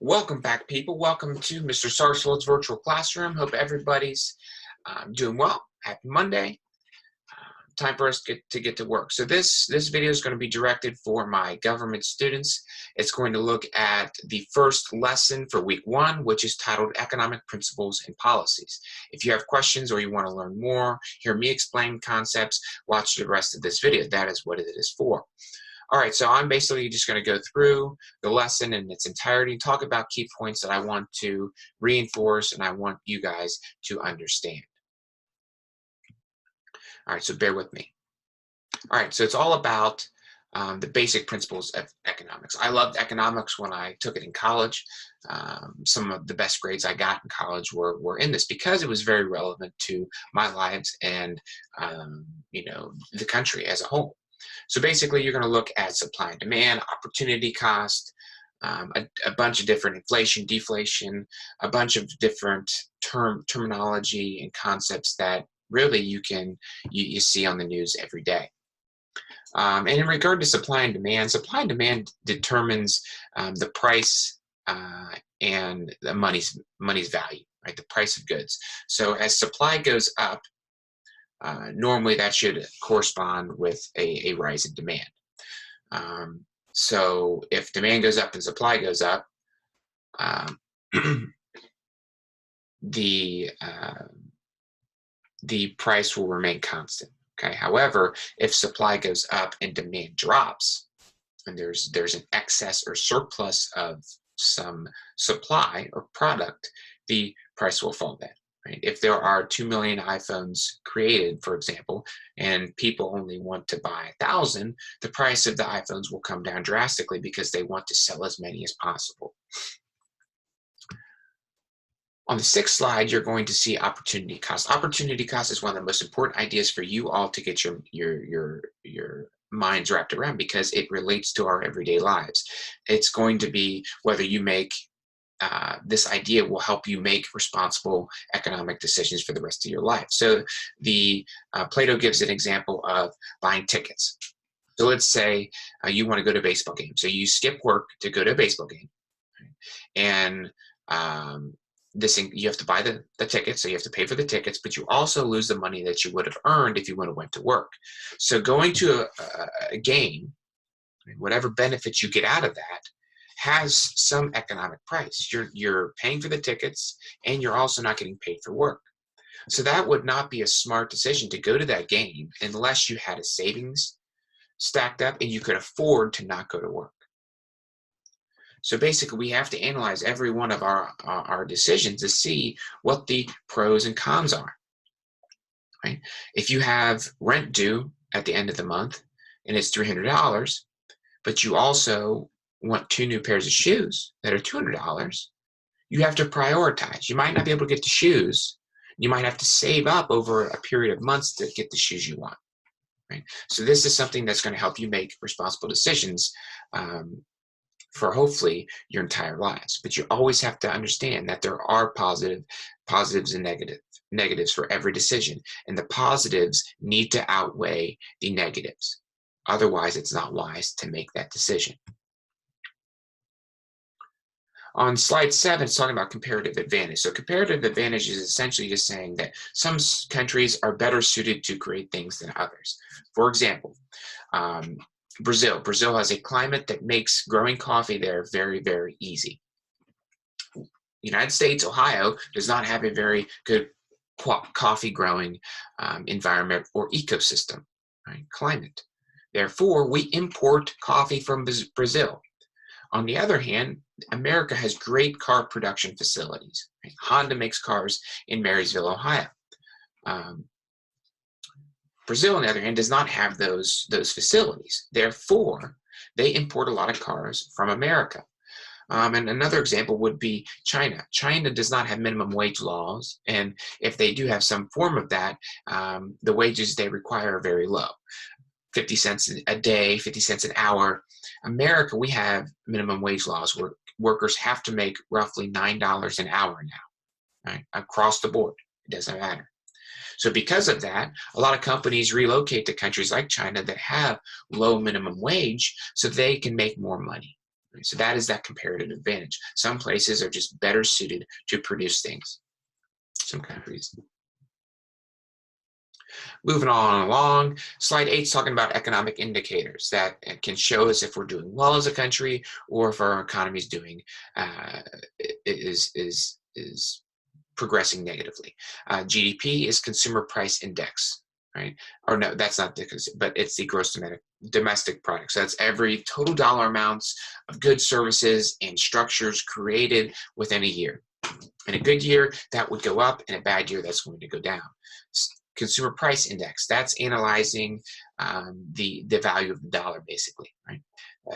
Welcome back, people. Welcome to Mr. Sarsfield's virtual classroom. Hope everybody's doing well. Happy Monday. Time for us to get to work. So this video is going to be directed for my government students. It's going to look at the first lesson for week 1, which is titled Economic Principles and Policies. If you have questions or you want to learn more, hear me explain concepts, watch the rest of this video. That is what it is for. All right, so I'm basically just going to go through the lesson in its entirety, talk about key points that I want to reinforce and I want you guys to understand. All right, so bear with me. All right, so it's all about the basic principles of economics. I loved economics when I took it in college. Some of the best grades I got in college were in this because it was very relevant to my lives and the country as a whole. So basically, you're going to look at supply and demand, opportunity cost, a bunch of different inflation, deflation, a bunch of different terminology and concepts that really you see on the news every day. And in regard to supply and demand determines the price and the money's value, right? The price of goods. So as supply goes up, normally that should correspond with a rise in demand. So if demand goes up and supply goes up, the price will remain constant. Okay. However, if supply goes up and demand drops, and there's an excess or surplus of some supply or product, the price will fall then. Right? If there are 2 million iPhones created, for example, and people only want to buy 1,000, the price of the iPhones will come down drastically because they want to sell as many as possible. On the 6th slide, you're going to see opportunity cost. Opportunity cost is one of the most important ideas for you all to get your minds wrapped around because it relates to our everyday lives. It's going to be whether you make this idea will help you make responsible economic decisions for the rest of your life. So Plato gives an example of buying tickets. So let's say you want to go to a baseball game. So you skip work to go to a baseball game. And you have to buy the tickets, so you have to pay for the tickets, but you also lose the money that you would have earned if you would have went to work. So going to a game, whatever benefits you get out of that, has some economic price. You're paying for the tickets and you're also not getting paid for work. So that would not be a smart decision to go to that game unless you had a savings stacked up and you could afford to not go to work. So basically, we have to analyze every one of our decisions to see what the pros and cons are. Right? If you have rent due at the end of the month and it's $300, but you also want 2 new pairs of shoes that are $200, you have to prioritize. You might not be able to get the shoes. You might have to save up over a period of months to get the shoes you want. Right? So this is something that's going to help you make responsible decisions for hopefully your entire lives. But you always have to understand that there are positives and negatives for every decision. And the positives need to outweigh the negatives. Otherwise, it's not wise to make that decision. On slide 7, it's talking about comparative advantage. So comparative advantage is essentially just saying that some countries are better suited to create things than others. For example, Brazil. Brazil has a climate that makes growing coffee there very, very easy. United States, Ohio, does not have a very good coffee growing environment or ecosystem, right? Climate. Therefore, we import coffee from Brazil. On the other hand, America has great car production facilities. Right? Honda makes cars in Marysville, Ohio. Brazil, on the other hand, does not have those facilities. Therefore, they import a lot of cars from America. And another example would be China. China does not have minimum wage laws, and if they do have some form of that, the wages they require are very low. 50 cents a day, 50 cents an hour. America, we have minimum wage laws where workers have to make roughly $9 an hour now, right? Across the board. It doesn't matter. So because of that, a lot of companies relocate to countries like China that have low minimum wage so they can make more money. Right? So that is that comparative advantage. Some places are just better suited to produce things. Some countries. Moving on along, slide 8 is talking about economic indicators that can show us if we're doing well as a country or if our economy is doing is progressing negatively. GDP is consumer price index, right? Or no, that's not the, but it's the gross domestic product. So that's every total dollar amounts of goods, services, and structures created within a year. In a good year, that would go up. In a bad year, that's going to go down. Consumer price index, that's analyzing the value of the dollar, basically, right?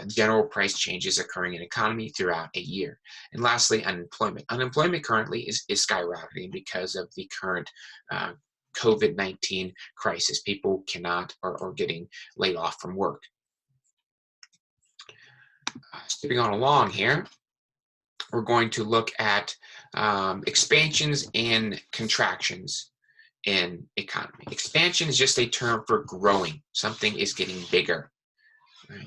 General price changes occurring in economy throughout a year. And lastly, unemployment. Unemployment currently is skyrocketing because of the current COVID-19 crisis. People cannot or are getting laid off from work. Skipping on along here, we're going to look at expansions and contractions in economy. Expansion is just a term for growing. Something is getting bigger, right?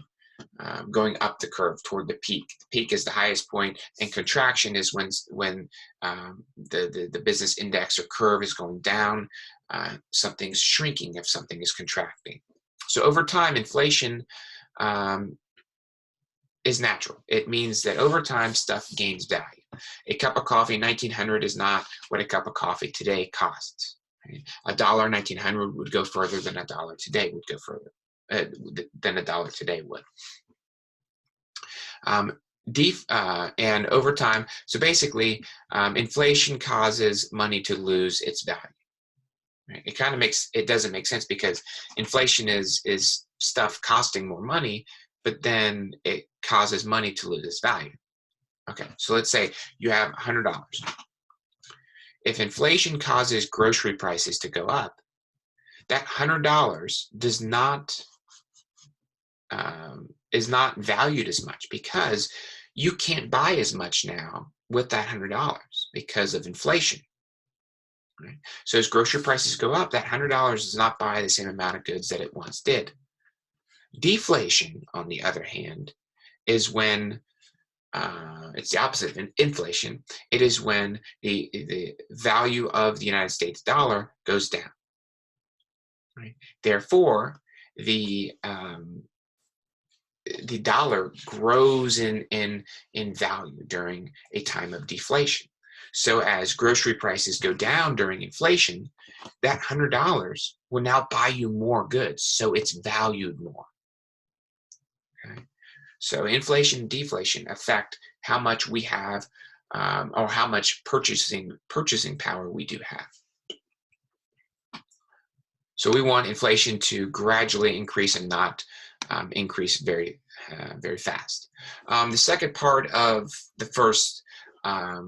Going up the curve toward the peak. The peak is the highest point, and contraction is when the business index or curve is going down. Something's shrinking if something is contracting. So over time, inflation is natural. It means that over time, stuff gains value. A cup of coffee in 1900 is not what a cup of coffee today costs. Right? $1 in 1900 would go further than $1 today would go further than $1 today would. And over time, so basically, inflation causes money to lose its value. Right? It doesn't make sense because inflation is stuff costing more money, but then it causes money to lose its value. Okay, so let's say you have $100. If inflation causes grocery prices to go up, that $100 is not valued as much because you can't buy as much now with that $100 because of inflation. Right? So as grocery prices go up, that $100 does not buy the same amount of goods that it once did. Deflation, on the other hand, is when it's the opposite of inflation. It is when the value of the United States dollar goes down. Right? Therefore, the dollar grows in value during a time of deflation. So as grocery prices go down during inflation, that $100 will now buy you more goods, so it's valued more. Okay? So inflation and deflation affect how much we have or how much purchasing power we do have. So we want inflation to gradually increase and not increase very fast. The second part of the first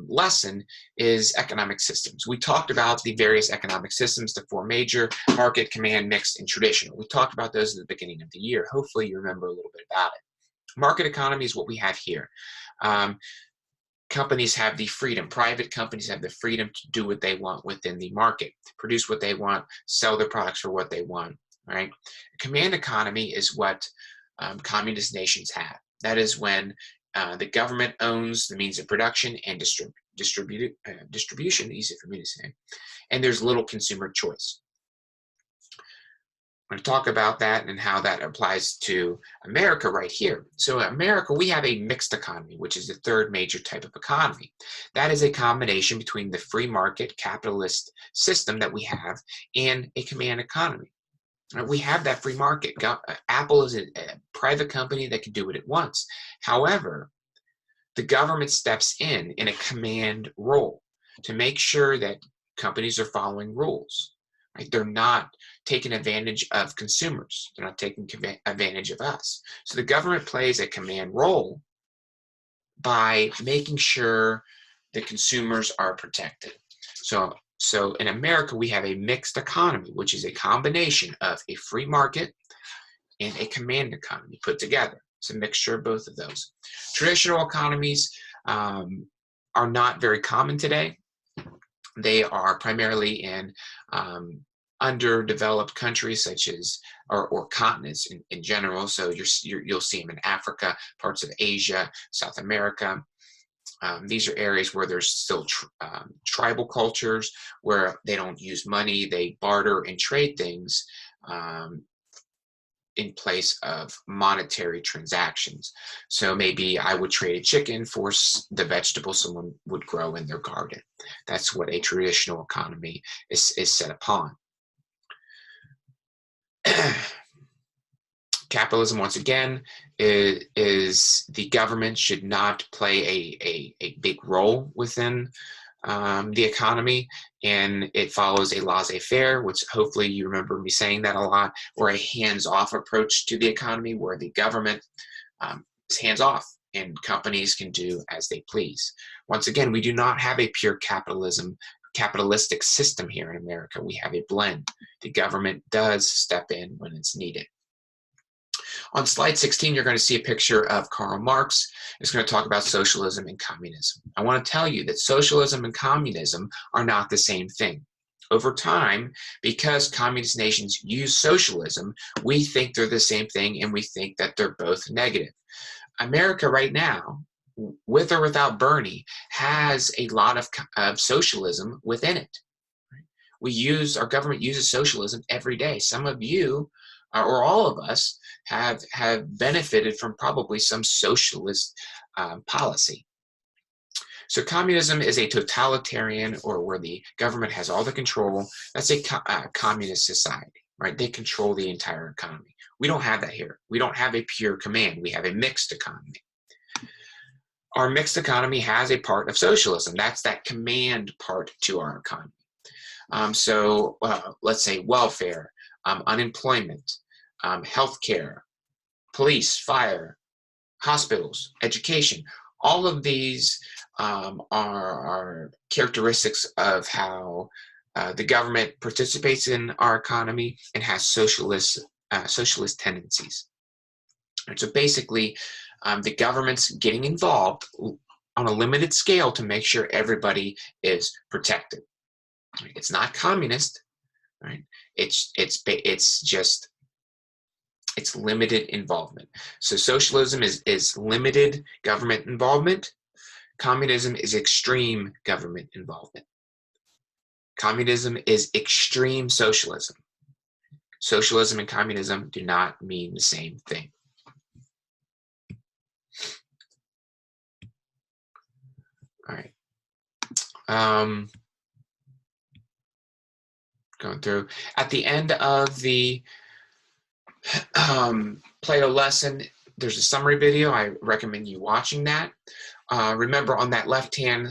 lesson is economic systems. We talked about the various economic systems, the four major: market, command, mixed, and traditional. We talked about those at the beginning of the year. Hopefully you remember a little bit about it. Market economy is what we have here. Companies have the freedom, private companies have the freedom to do what they want within the market, produce what they want, sell their products for what they want, right? Command economy is what communist nations have. That is when the government owns the means of production and distribution, easy for me to say, and there's little consumer choice. I'm going to talk about that and how that applies to America right here. So in America, we have a mixed economy, which is the third major type of economy. That is a combination between the free market capitalist system that we have and a command economy. We have that free market. Apple is a private company that can do what it wants. However, the government steps in a command role to make sure that companies are following rules. Right? They're not taking advantage of consumers. They're not taking advantage of us. So the government plays a command role by making sure the consumers are protected. So in America, we have a mixed economy, which is a combination of a free market and a command economy put together. It's a mixture of both of those. Traditional economies are not very common today. They are primarily in underdeveloped countries such as, or continents in general. So you'll see them in Africa, parts of Asia, South America. These are areas where there's still tribal cultures where they don't use money, they barter and trade things in place of monetary transactions. So maybe I would trade a chicken for the vegetable someone would grow in their garden. That's what a traditional economy is set upon. Capitalism, once again, is the government should not play a big role within the economy, and it follows a laissez-faire, which hopefully you remember me saying that a lot, or a hands-off approach to the economy where the government is hands-off and companies can do as they please. Once again, we do not have a pure capitalistic system here in America. We have a blend. The government does step in when it's needed. On slide 16, you're going to see a picture of Karl Marx. It's going to talk about socialism and communism. I want to tell you that socialism and communism are not the same thing. Over time, because communist nations use socialism, we think they're the same thing, and we think that they're both negative. America right now, with or without Bernie, has a lot of socialism within it. Our government uses socialism every day. Some of you, or all of us, have benefited from probably some socialist policy. So communism is a totalitarian, or where the government has all the control. That's a communist society, right? They control the entire economy. We don't have that here. We don't have a pure command. We have a mixed economy. Our mixed economy has a part of socialism. That's that command part to our economy. So let's say welfare, unemployment, healthcare, police, fire, hospitals, education. All of these are characteristics of how the government participates in our economy and has socialist tendencies. And so basically, the government's getting involved on a limited scale to make sure everybody is protected. It's not communist, right? It's limited involvement. So socialism is limited government involvement. Communism is extreme government involvement. Communism is extreme socialism. Socialism and communism do not mean the same thing. All right. Going through. At the end of the Plato lesson, there's a summary video. I recommend you watching that. Remember, on that left-hand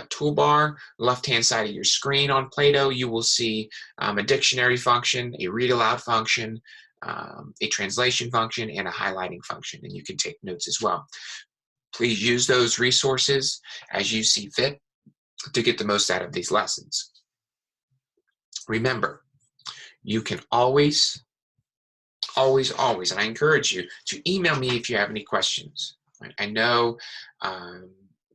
toolbar, left-hand side of your screen on Plato, you will see a dictionary function, a read-aloud function, a translation function, and a highlighting function, and you can take notes as well. Please use those resources as you see fit to get the most out of these lessons. Remember, you can always, and I encourage you to email me if you have any questions. Right? I know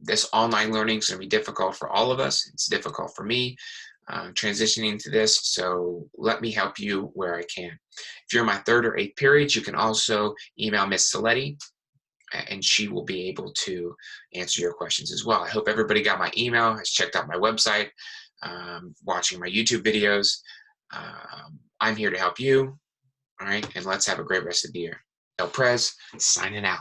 this online learning is going to be difficult for all of us. It's difficult for me transitioning to this, so let me help you where I can. If you're in my 3rd or 8th periods, you can also email Miss Saletti, and she will be able to answer your questions as well. I hope everybody got my email, has checked out my website, watching my YouTube videos. I'm here to help you. All right, and let's have a great rest of the year. El Prez, signing out.